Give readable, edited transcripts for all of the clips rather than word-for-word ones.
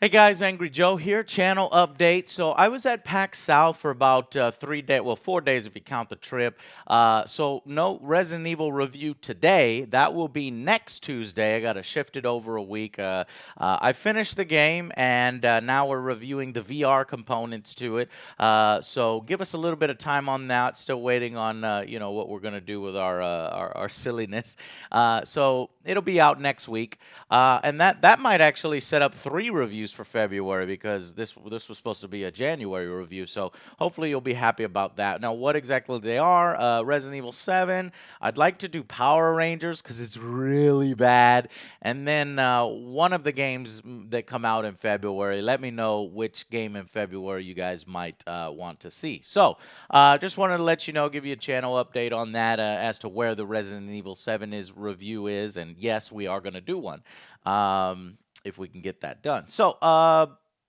Hey guys, Angry Joe here, channel update. So I was at PAX South for about 3 days, well, 4 days if you count the trip. So no Resident Evil review today. That will be next Tuesday. I got to shift it over a week. I finished the game, and now we're reviewing the VR components to it. So give us a little bit of time on that. Still waiting on what we're gonna do with our silliness. So it'll be out next week, and that might actually set up 3 reviews for February because this was supposed to be a January review. So hopefully you'll be happy about that. Now, what exactly they are? Resident Evil 7. I'd like to do Power Rangers because it's really bad, and then one of the games that come out in February. Let me know which game in February you guys might want to see. So just wanted to let you know, give you a channel update on that as to where the Resident Evil 7 review is, and yes, we are going to do one. If we can get that done. So,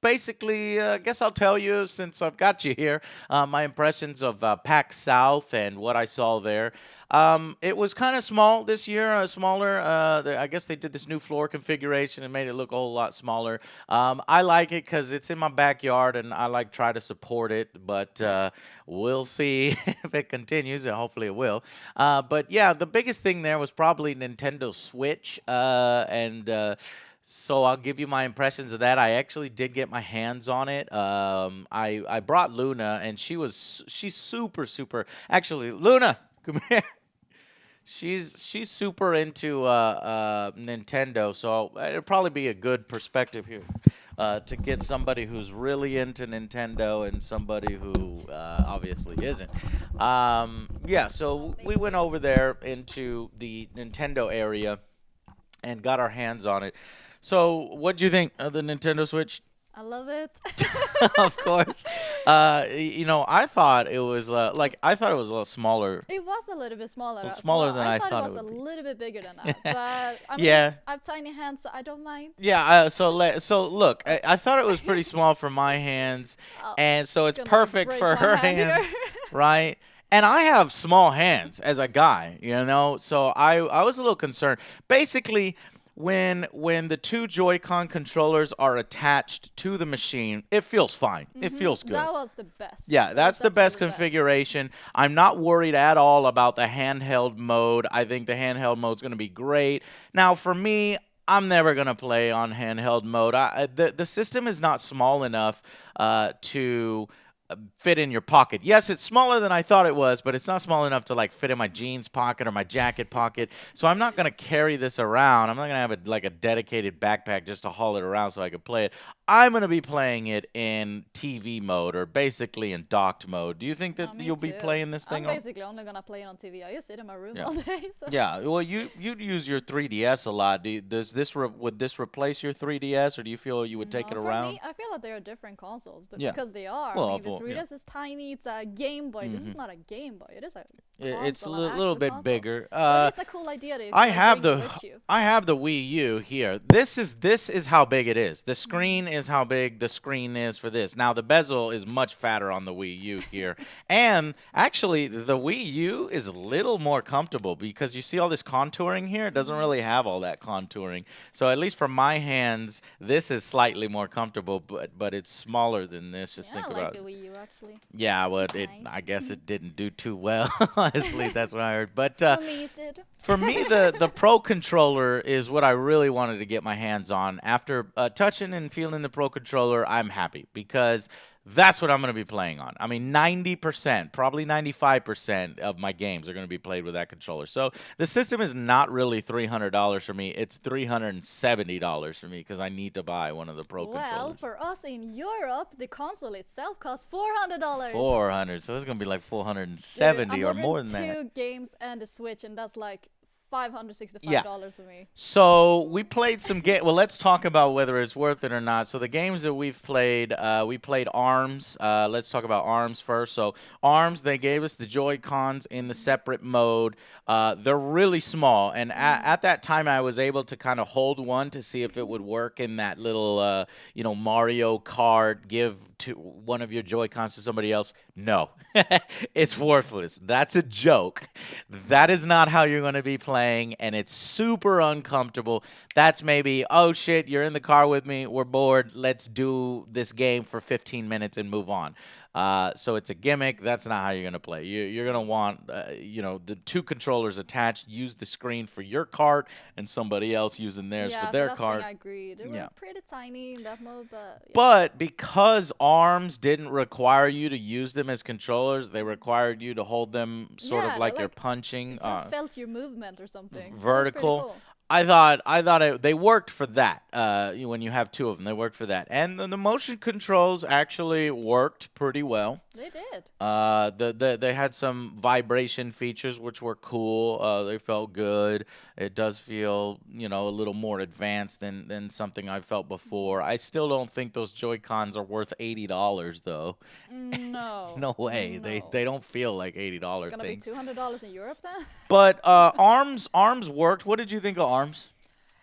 basically, I guess I'll tell you since I've got you here, my impressions of PAX South and what I saw there. It was kind of small this year, smaller. I guess they did this new floor configuration and made it look a whole lot smaller. I like it because it's in my backyard and I like try to support it, but we'll see if it continues, and hopefully it will. But yeah, the biggest thing there was probably Nintendo Switch, and so I'll give you my impressions of that. I actually did get my hands on it. I brought Luna, and she's super. Actually, Luna, come here. She's super into Nintendo, so it'll probably be a good perspective here to get somebody who's really into Nintendo and somebody who obviously isn't. Yeah, so we went over there into the Nintendo area and got our hands on it. So, what do you think of the Nintendo Switch? I love it. Of course. I thought it was I thought it was a little smaller, It was a little bit smaller as smaller well. than I I thought it thought it was a would be. little bit bigger than that. But I mean, Yeah. I have tiny hands, so I don't mind. Yeah, so look, I thought it was pretty small for my hands, Oh, and so it's gonna perfect break for my her hand here. hands, right? And I have small hands as a guy, so I was a little concerned. Basically, when the two Joy-Con controllers are attached to the machine, it feels fine. It feels good. That was the best. Yeah, That was that's the best definitely the best. configuration. I'm not worried at all about the handheld mode. I think the handheld mode is going to be great. Now, for me, I'm never going to play on handheld mode. The system is not small enough to fit in your pocket. Yes, it's smaller than I thought it was, but it's not small enough to like fit in my jeans pocket or my jacket pocket. So I'm not going to carry this around. I'm not going to have a dedicated backpack just to haul it around so I can play it. I'm going to be playing it in TV mode, or basically in docked mode. Do you think that Oh, me you'll be too. playing this I'm thing on? basically only gonna play it on TV. I just sit in my room Yeah. all day. So. Yeah, well, you use your 3DS a lot. Would this replace your 3DS, or do you feel you would take No, it for around? me, I feel like they are different consoles Yeah. because they are. Well, I mean, the well, yeah. 3DS is tiny. It's a Game Boy. This Hmm. is not a Game Boy. It is a It's a console, an little actual bit console. bigger. But it's a cool idea that you I can like, have bring the it with you. I have the Wii U here. This is how big it is. The screen is how big the screen is for this. Now the bezel is much fatter on the Wii U here. And actually the Wii U is a little more comfortable because you see all this contouring here? It doesn't really have all that contouring. So at least for my hands, this is slightly more comfortable, but it's smaller than this. Just Yeah, think I about like it. the Wii U actually. Yeah, well, It's nice. I guess it didn't do too well. Honestly, that's what I heard. But For me, it did. for me, the Pro controller is what I really wanted to get my hands on. After touching and feeling the Pro controller, I'm happy because that's what I'm going to be playing on. I mean, 90%, probably 95% of my games are going to be played with that controller. So the system is not really $300 for me. It's $370 for me because I need to buy one of the Pro Well, controllers. for us in Europe, the console itself costs $400. 400, so it's going to be like Dude, 470 I'm or more ordering than that. 2 games and a Switch, and that's like Yeah. $565 for me. So we played some game. Well, let's talk about whether it's worth it or not. So the games that we played Arms. Let's talk about Arms first. So Arms, they gave us the Joy Cons in the separate mode. They're really small, and at that time, I was able to kind of hold one to see if it would work in that little, Mario Kart one of your Joy-Cons to somebody else, no, it's worthless. That's a joke. That is not how you're going to be playing, and it's super uncomfortable. That's maybe, oh shit, you're in the car with me, we're bored, let's do this game for 15 minutes and move on. So it's a gimmick. That's not how you're going to play. You're going to want, the two controllers attached. Use the screen for your cart and somebody else using theirs for their cart. I agree. They were pretty tiny in that mode, but But because ARMS didn't require you to use them as controllers, they required you to hold them sort of like you're punching. Felt your movement or something. Vertical. Cool. I thought they worked for that. When you have two of them, they worked for that, and the motion controls actually worked pretty well. They did. They had some vibration features which were cool. They felt good. It does feel a little more advanced than something I felt before. I still don't think those Joy-Cons are worth $80 though. No. No way. No. They don't feel like $80 It's gonna things. be $200 in Europe then. But ARMS worked. What did you think of ARMS?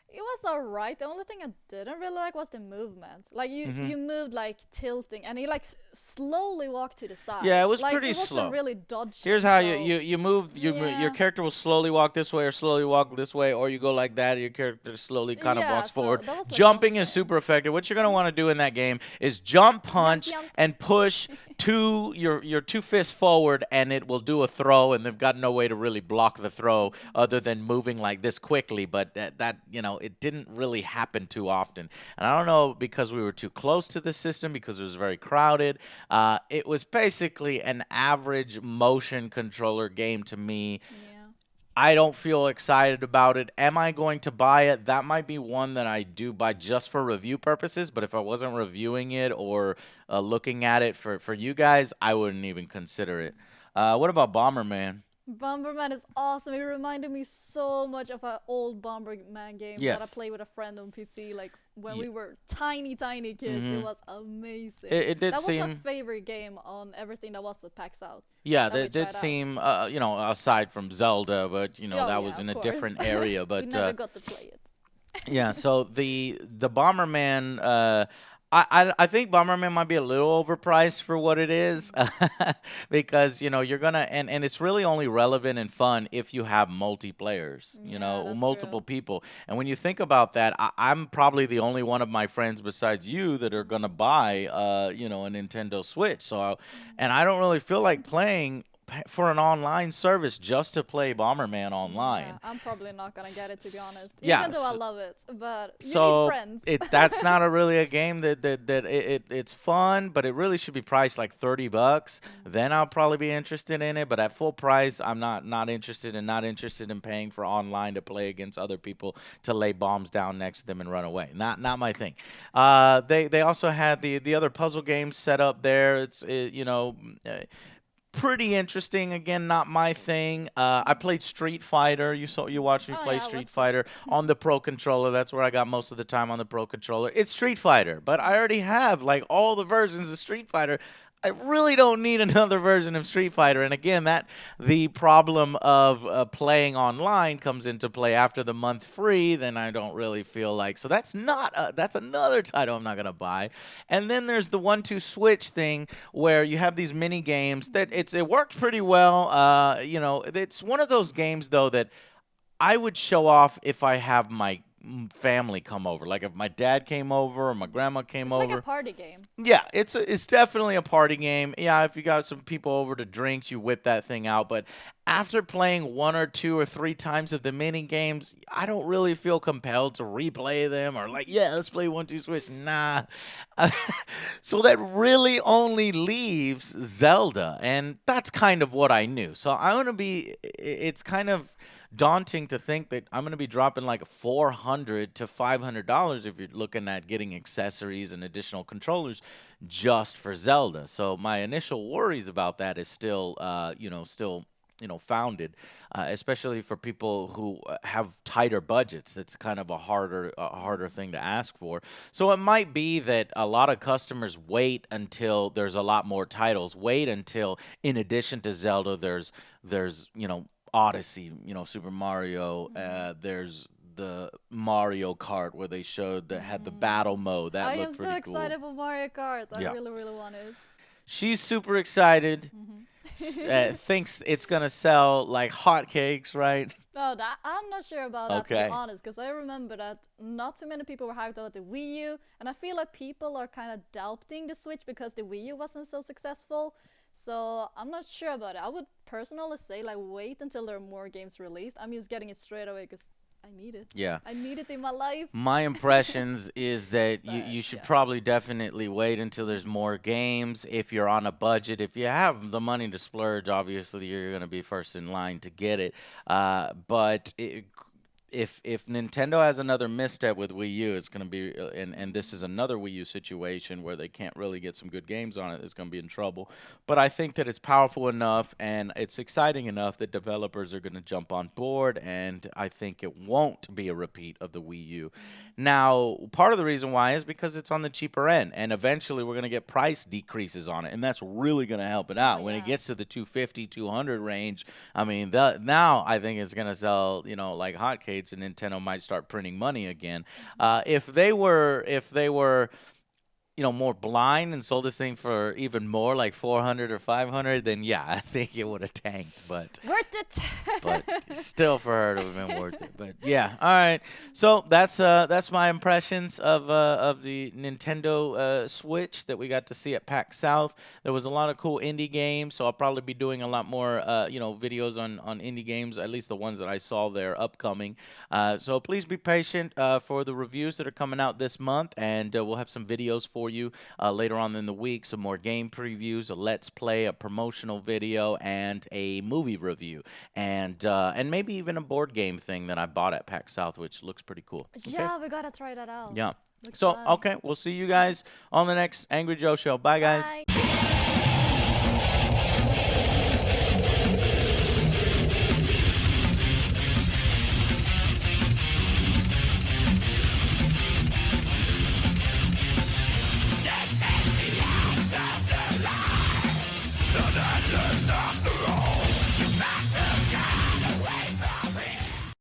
It was alright. The only thing I didn't really like was the movement. Like you moved like tilting, and you like slowly walked to the side. Yeah, it was like, pretty it wasn't slow. really dodgy. Here's how so you move. Your character will slowly walk this way or slowly walk this way, or you go like that. Your character slowly kind of walks forward. that was, like, Jumping is super effective. What you're gonna want to do in that game is jump, punch, jump. and push your two fists forward, and it will do a throw. And they've got no way to really block the throw other than moving like this quickly. But that it didn't really happen too often. And I don't know, because we were too close to the system, because it was very crowded. It was basically an average motion controller game to me. Yeah. I don't feel excited about it. Am I going to buy it? That might be one that I do buy just for review purposes, but if I wasn't reviewing it or looking at it for you guys, I wouldn't even consider it. What about Bomberman? Bomberman is awesome. It reminded me so much of an old Bomberman game that I played with a friend on PC, like when we were tiny kids. It was amazing. It did that seem... was my favorite game on everything that was at PAX South. Yeah, that did seem, aside from Zelda, but that was in a different area. But we never got to play it. Yeah, so the Bomberman, I think Bomberman might be a little overpriced for what it is, because you're gonna and it's really only relevant and fun if you have multiplayers, multiple people. And when you think about that, I'm probably the only one of my friends besides you that are gonna buy a Nintendo Switch. So and I don't really feel like paying for an online service just to play Bomberman online. Yeah, I'm probably not gonna get it, to be honest. Yeah, even though I love it, but you so need friends. That's not really a game it's fun, but it really should be priced like $30. Then I'll probably be interested in it. But at full price, I'm not interested in paying for online to play against other people to lay bombs down next to them and run away. Not my thing. They also had the other puzzle games set up there. It's pretty interesting. Again, not my thing. I played Street Fighter. You watched me play Street Fighter on the Pro Controller. That's where I got most of the time on the Pro Controller. It's Street Fighter, but I already have like all the versions of Street Fighter. I really don't need another version of Street Fighter. And again, the problem of playing online comes into play after the month free. Then I don't really feel like, so that's another title I'm not gonna buy. And then there's the 1-2 switch thing where you have these mini games that it worked pretty well. It's one of those games though that I would show off if I have my family come over. Like if my dad came over or my grandma came over. It's like a party game. Yeah, it's definitely a party game. Yeah, if you got some people over to drinks, you whip that thing out. But after playing 1 or 2 or 3 times of the mini games, I don't really feel compelled to replay them or like, yeah, let's play 1-2 switch. Nah. So that really only leaves Zelda, and that's kind of what I knew. So it's kind of daunting to think that I'm going to be dropping like $400 to $500 if you're looking at getting accessories and additional controllers just for Zelda. So my initial worries about that is still founded, especially for people who have tighter budgets. It's kind of a harder thing to ask for. So it might be that a lot of customers wait until there's a lot more titles. Wait until, in addition to Zelda, there's Odyssey, Super Mario. There's the Mario Kart where they showed that had the battle mode. That I looked am so pretty cool. excited for Mario Kart. I Yeah. really, really want it. She's super excited. Thinks it's gonna sell like hotcakes, right? No, I'm not sure about that, to Okay. be honest, because I remember that not too many people were hyped about the Wii U, and I feel like people are kind of doubting the Switch because the Wii U wasn't so successful. So I'm not sure about it. I would personally say like wait until there are more games released. I'm just getting it straight away because I need it. Yeah. I need it in my life. My impressions is that you But, should yeah. probably definitely wait until there's more games. If you're on a budget, if you have the money to splurge, obviously you're going to be first in line to get it. But if Nintendo has another misstep with Wii U, it's going to be, and this is another Wii U situation where they can't really get some good games on it, it's going to be in trouble. But I think that it's powerful enough and it's exciting enough that developers are going to jump on board, and I think it won't be a repeat of the Wii U. Now, part of the reason why is because it's on the cheaper end, and eventually we're going to get price decreases on it, and that's really going to help it out. When it yeah. gets to the 250, 200 range, I mean, now I think it's going to sell, like hotcakes, and Nintendo might start printing money again. If they were more blind and sold this thing for even more, like 400 or 500, then yeah, I think it would have tanked. But Worth it. but still, for her to have been worth it. But yeah, all right. So that's my impressions of the Nintendo Switch that we got to see at PAX South. There was a lot of cool indie games, so I'll probably be doing a lot more videos on indie games, at least the ones that I saw there upcoming. So please be patient for the reviews that are coming out this month, and we'll have some videos for you later on in the week. Some more game previews, a let's play, a promotional video, and a movie review, and maybe even a board game thing that I bought at PAX South, which looks pretty cool. Yeah, we gotta try that out. Yeah. Looks So fun. okay, we'll see you guys on the next Angry Joe Show. Bye, guys. Bye. The